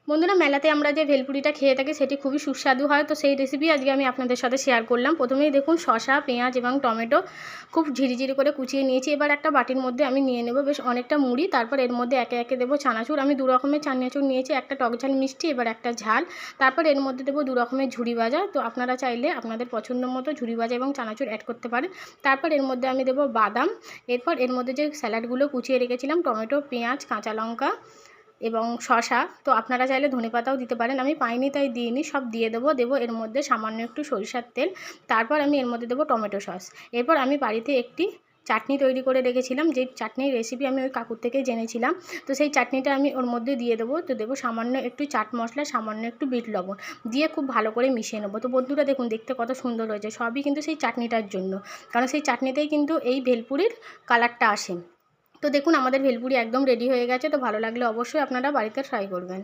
বন্ধুরা, মেলাতে আমরা যে ভেলপুরিটা খেয়ে থাকি সেটি খুবই সুস্বাদু হয়। তো সেই রেসিপি আজকে আমি আপনাদের সাথে শেয়ার করলাম। প্রথমেই দেখুন শসা, পেঁয়াজ এবং টমেটো খুব ঝিরিঝিরি করে কুচিয়ে নিয়েছি। এবার একটা বাটির মধ্যে আমি নিয়ে নেব বেশ অনেকটা মুড়ি। তারপর এর মধ্যে একে একে দেবো চানাচুর। আমি দু রকমের চানাচুর নিয়েছি, একটা টকঝাল মিষ্টি, এবার একটা ঝাল। তারপর এর মধ্যে দেবো দু রকমের ঝুরি ভাজা। তো আপনারা চাইলে আপনাদের পছন্দ মতো ঝুরি ভাজা এবং চানাচুর অ্যাড করতে পারেন। তারপর এর মধ্যে আমি দেবো বাদাম। এরপর এর মধ্যে যে স্যালাডগুলো কুচিয়ে রেখেছিলাম, টমেটো, পেঁয়াজ, কাঁচা লঙ্কা এবং শসা, তো আপনারা চাইলে ধনেপাতাও দিতে পারেন। আমি পাইনি তাই দিইনি, সব দিয়ে দেবো এর মধ্যে সামান্য একটু সরিষার তেল। তারপর আমি এর মধ্যে দেবো টমেটো সস। এরপর আমি বাড়িতে একটি চাটনি তৈরি করে রেখেছিলাম, যে চাটনির রেসিপি আমি ওই কাকুর থেকে জেনেছিলাম। তো সেই চাটনিটা আমি ওর মধ্যে দিয়ে দেবো। তো দেবো সামান্য একটু চাট মশলা, সামান্য একটু বিট লবণ দিয়ে খুব ভালো করে মিশিয়ে নেবো। তো বন্ধুরা দেখুন, দেখতে কত সুন্দর হয়েছে, সবই কিন্তু সেই চাটনিটার জন্য, কারণ সেই চাটনিতেই কিন্তু এই ভেলপুরির কালারটা আসে। তো দেখুন আমাদের ভেলপুরি একদম রেডি হয়ে গেছে। তো ভালো লাগলে অবশ্যই আপনারা বাড়িতে ট্রাই করবেন।